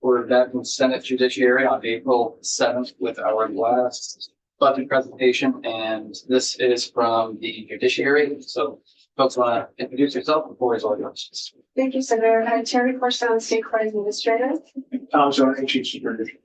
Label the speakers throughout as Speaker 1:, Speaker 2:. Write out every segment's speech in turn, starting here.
Speaker 1: We're back in Senate Judiciary on April 7th with our last budget presentation, and this is from the Judiciary. So folks want to introduce yourself before it's all yours.
Speaker 2: Thank you, Senator. Terry Corson, State Court Administrator.
Speaker 3: Tom Zone, Chief Superintendent.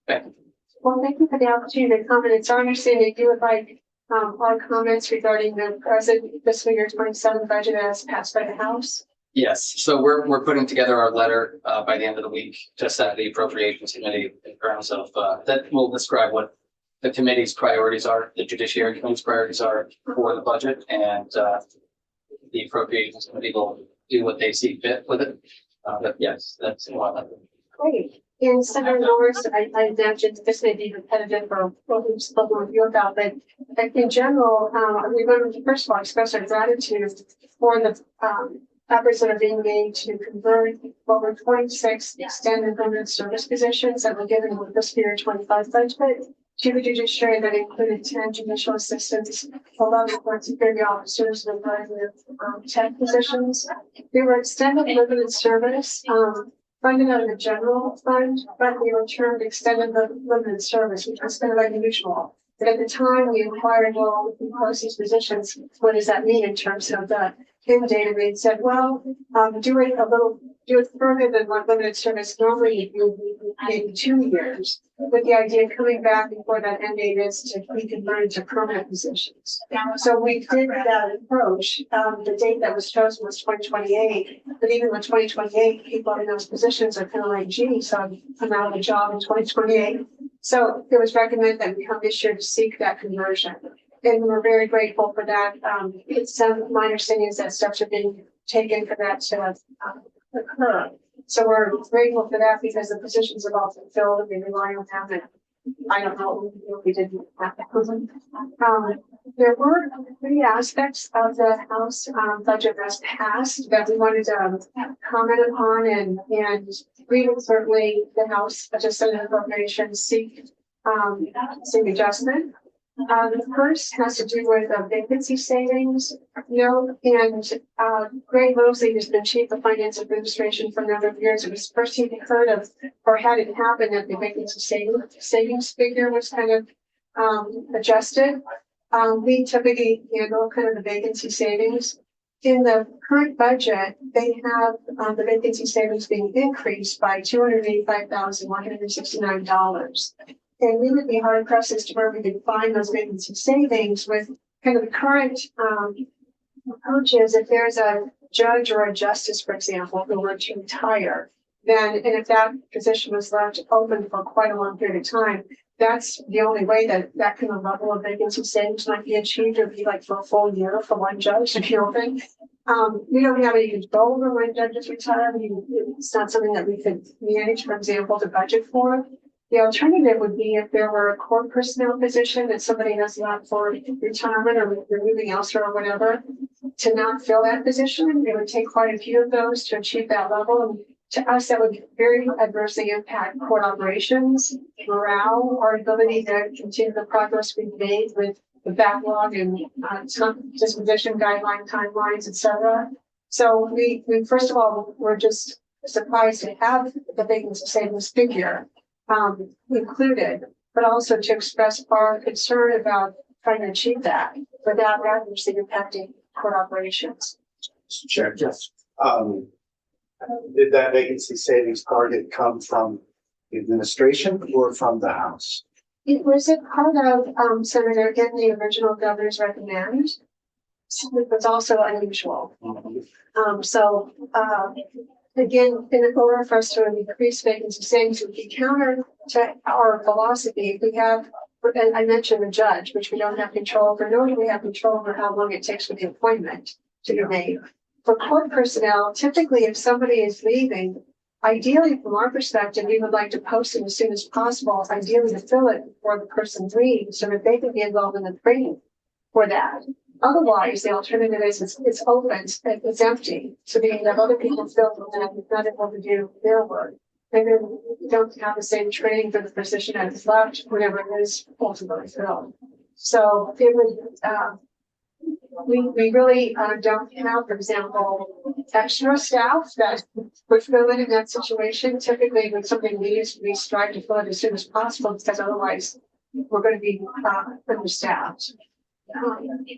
Speaker 1: Thank you.
Speaker 2: Well, thank you for the opportunity to comment. It's our understanding you would like our comments regarding the present fiscal year 27 budget as passed by the House.
Speaker 1: Yes, so we're putting together our letter by the end of the week to set the Appropriations Committee in terms of that will describe what the committee's priorities are, the Judiciary Committee's priorities are for the budget, and the Appropriations Committee will do what they see fit with it. But yes, that's one.
Speaker 2: Great. And Senator Norris, I imagine this may be repetitive for what we've spoken with you about, but in general, we want to first of all express our gratitude for the efforts that are being made to convert over 26 extended limited service positions that were given in the fiscal year 25 budget to the judiciary that included 10 judicial assistants, 11 court security officers, and 10 positions. They were extended limited service, funded out of the general fund, but they were termed extended limited service, which was kind of unusual. But at the time we inquired, well, we post these positions, what does that mean in terms of the in data? We said, well, do it further than what limited service normally would be maybe 2 years, with the idea of coming back before that end date is to be converted to permanent positions. So we did that approach. The date that was chosen was 2028, but even with 2028, people in those positions are kind of like, gee, so I'm out of a job in 2028. So it was recommended that we come this year to seek that conversion. And we're very grateful for that. It's my understanding is that steps are being taken for that to occur. So we're grateful for that because the positions have all been filled and we rely on them. And I don't know what we could do if we didn't have that. There were 3 aspects of the House budget that's passed that we wanted to comment upon, and we would certainly the House Senate Appropriations seek adjustment. The first has to do with vacancy savings. And Greg Mosley has been Chief of Finance Administration for a number of years. It was first he heard of or had it happen that the vacancy savings figure was kind of adjusted. We typically handle kind of the vacancy savings. In the current budget, they have the vacancy savings being increased by $285,169. And we would be hard pressed as to where we could find those vacancy savings with kind of the current approaches. If there's a judge or a justice, for example, who were to retire, then, and if that position was left open for quite a long period of time, that's the only way that kind of level of vacancy savings might be achieved, or be like for a full year for one judge to be open. We don't have any control over when judges retire. It's not something that we could manage, for example, to budget for. The alternative would be if there were a court personnel position that somebody has left for retirement or they're moving elsewhere or whatever, to not fill that position. It would take quite a few of those to achieve that level. And to us, that would very adversely impact court operations, morale, our ability to continue the progress we've made with the backlog and disposition guideline timelines, et cetera. So we first of all, we're just surprised to have the vacancy savings figure included, but also to express our concern about trying to achieve that without adversely impacting court operations.
Speaker 3: Mr. Chair, yes. Did that vacancy savings target come from the administration or from the House?
Speaker 2: It was a part of Senator in the original governor's recommend. So it was also unusual. Again, in order for us to increase vacancy savings, would be counter to our philosophy. If we have, and I mentioned the judge, which we don't have control over, nor do we have control over how long it takes for the appointment to be made. For court personnel, typically if somebody is leaving, ideally from our perspective, we would like to post it as soon as possible, ideally to fill it before the person leaves so that they can be involved in the training for that. Otherwise, the alternative is it's open, it's empty. So they have other people fill it and not able to do their work. And then you don't have the same training for the position as left, whenever it is ultimately filled. So it would we really don't have, for example, extra staff that would fill in that situation. Typically, when something leaves, we strive to fill it as soon as possible because otherwise we're going to be understaffed.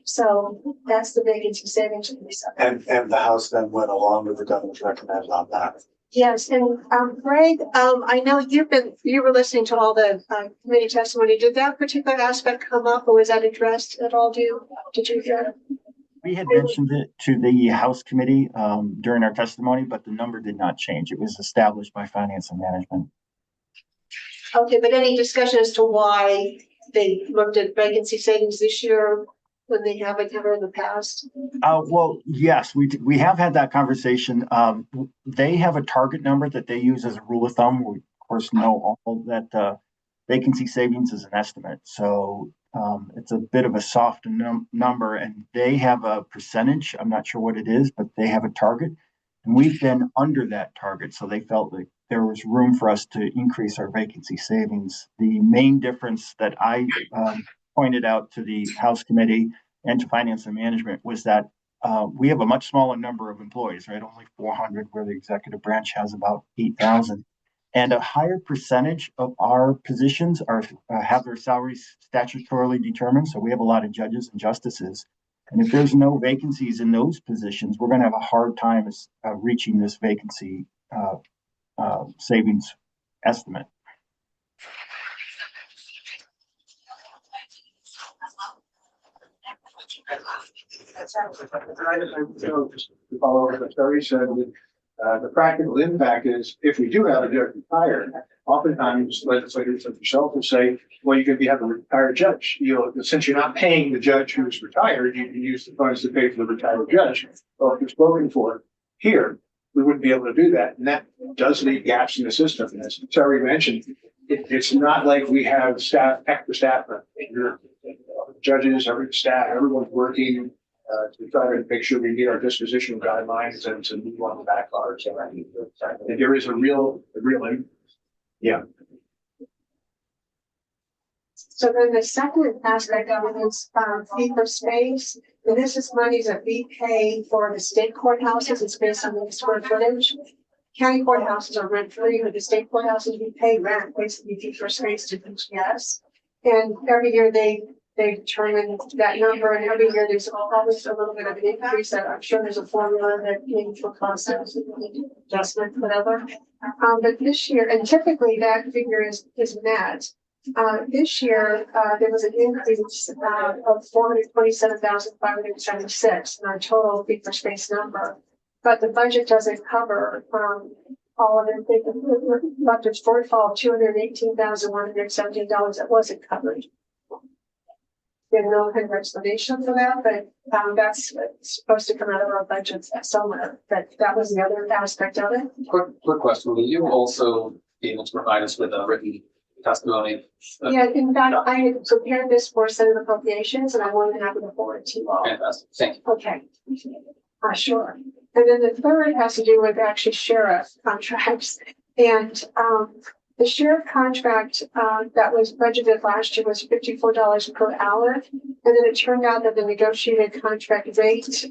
Speaker 2: So that's the vacancy savings.
Speaker 3: And the House then went along with the governor's recommended on that.
Speaker 2: Yes, and Greg, I know you were listening to all the committee testimony. Did that particular aspect come up, or was that addressed at all? Did you hear?
Speaker 4: We had mentioned it to the House committee during our testimony, but the number did not change. It was established by Finance and Management.
Speaker 2: Okay, but any discussion as to why they looked at vacancy savings this year when they haven't ever in the past?
Speaker 4: Well, yes, we have had that conversation. They have a target number that they use as a rule of thumb. We, of course, know all that vacancy savings is an estimate. So it's a bit of a soft number, and they have a percentage. I'm not sure what it is, but they have a target. And we've been under that target. So they felt like there was room for us to increase our vacancy savings. The main difference that I pointed out to the House committee and to Finance and Management was that we have a much smaller number of employees, right? Only 400, where the executive branch has about 8,000. And a higher percentage of our positions have their salaries statutorily determined. So we have a lot of judges and justices. And if there's no vacancies in those positions, we're going to have a hard time reaching this vacancy savings estimate.
Speaker 5: Just to follow up what Terry said, the practical impact is if we do have a judge retired, oftentimes legislators like yourself will say, well, you could have a retired judge. Since you're not paying the judge who's retired, you can use the funds to pay for the retired judge. Well, if you're spoken for here, we wouldn't be able to do that. And that does leave gaps in the system. And as Terry mentioned, it's not like we have extra staff. Your judges, every staff, everyone's working to try to make sure we meet our disposition guidelines and to move on the backlog. So I think there is a real, yeah.
Speaker 2: So then the second aspect of it is fee for space. And this is money that we pay for the state courthouses. It's based on the square footage. County courthouses are rent free, but the state courthouses we pay rent, basically fee for space to DPS. And every year they determine that number, and every year there's always a little bit of an increase. That I'm sure there's a formula that maybe for cost adjustment, whatever. But this year, and typically that figure is met. This year, there was an increase of 427,576 in our total fee for space number, but the budget doesn't cover all of it. Left a shortfall of $218,117 that wasn't covered. We have no kind of explanation for that, but that's supposed to come out of our budgets somewhere. But that was the other aspect of it.
Speaker 1: Quick question. Will you also be able to provide us with a written testimony?
Speaker 2: Yeah, in fact, I had prepared this for Senate Appropriations, and I wanted to have it forward to you all.
Speaker 1: Fantastic. Thank you.
Speaker 2: Okay. Sure. And then the third has to do with actually sheriff contracts. And the sheriff contract that was budgeted last year was $54 per hour. And then it turned out that the negotiated contract rate,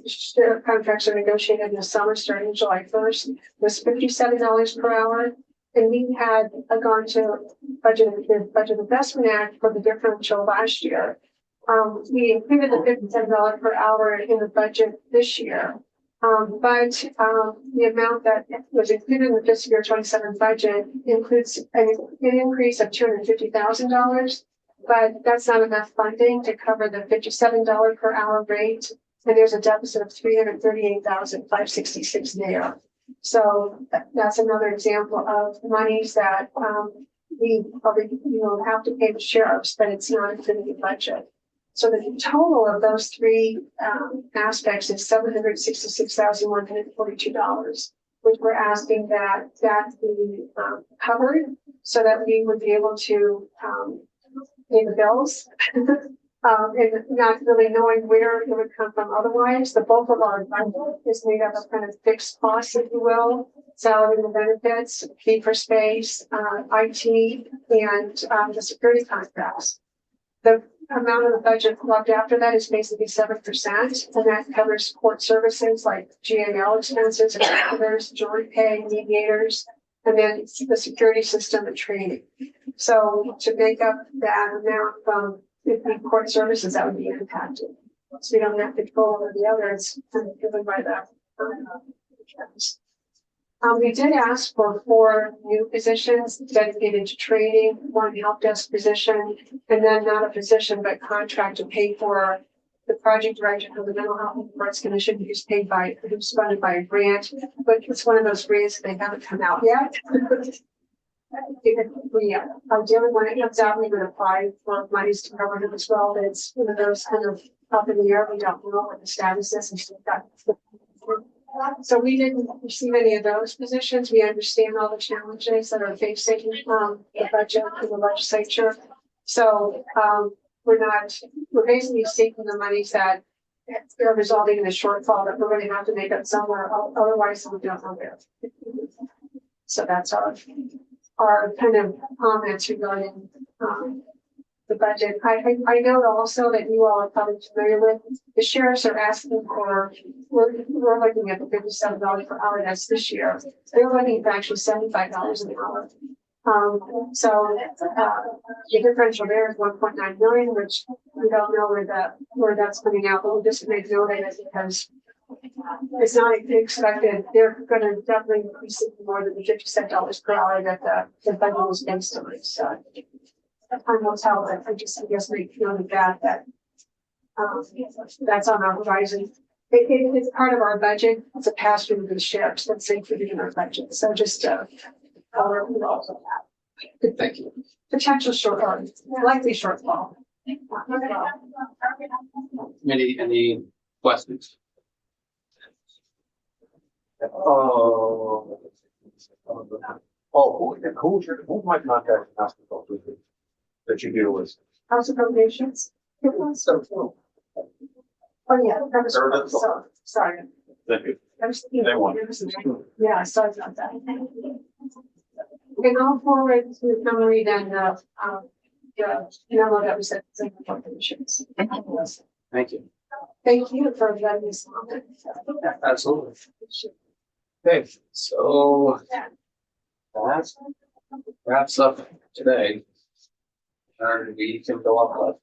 Speaker 2: sheriff contracts are negotiated in the summer starting July 1st, was $57 per hour. And we had gone to the Budget Investment Act for the differential last year. We included the $57 per hour in the budget this year. But the amount that was included in the fiscal year 27 budget includes an increase of $250,000, but that's not enough funding to cover the $57 per hour rate. And there's a deficit of $338,566 there. So that's another example of monies that we probably have to pay the sheriffs, but it's not included in the budget. So the total of those three aspects is $766,142, which we're asking that be covered so that we would be able to pay the bills. And not really knowing where it would come from otherwise. The bulk of our budget is made up of kind of fixed costs, if you will, salary and benefits, fee for space, IT, and the security contracts. The amount of the budget left after that is basically 7%, and that covers court services like GAL expenses, interpreters, jury pay, mediators, and then the security system and training. So to make up that amount from the court services, that would be impacted. So you don't have control over the other, it's kind of given by the we did ask for 4 new positions dedicated to training, 1 help desk position, and then not a position, but contract to pay for the project director for the Mental Health and Courts Commission, who's funded by a grant, but it's one of those grants that they haven't come out yet. We ideally, when it comes out, we would apply for monies to cover it as well, but it's one of those kind of up in the air. We don't know what the status is and stuff like that. So we didn't receive any of those positions. We understand all the challenges that are facing the budget in the legislature. So we're basically seeking the monies that are resulting in a shortfall that we're going to have to make up somewhere. Otherwise, we don't know where. So that's our kind of comments regarding the budget. I know also that you all are probably familiar with, the sheriffs are asking for, we're looking at the $57 per hour, that's this year. They're looking for actually $75 an hour. The differential there is 1.9 million, which we don't know where that's coming out, but we'll just make note of it because it's not expected. They're going to definitely receive more than the $57 per hour that the budget was based on. So time will tell, but I guess make note of that that's on our horizon. It's part of our budget. It's a pass through to the sheriffs that's included in our budget. So just also that.
Speaker 1: Thank you.
Speaker 2: Potential shortfall, likely shortfall.
Speaker 1: Committee, any questions?
Speaker 5: Who's my contact hospital that you deal with?
Speaker 2: House appropriations. Oh yeah, that was so sorry.
Speaker 5: Thank you.
Speaker 2: That was,
Speaker 5: They want.
Speaker 2: yeah, sorry about that. Okay, go forward to summary then memo that was sent to the appropriations.
Speaker 1: Thank you.
Speaker 2: Thank you for letting us know.
Speaker 1: Absolutely. Okay, so that wraps up today. We can go up.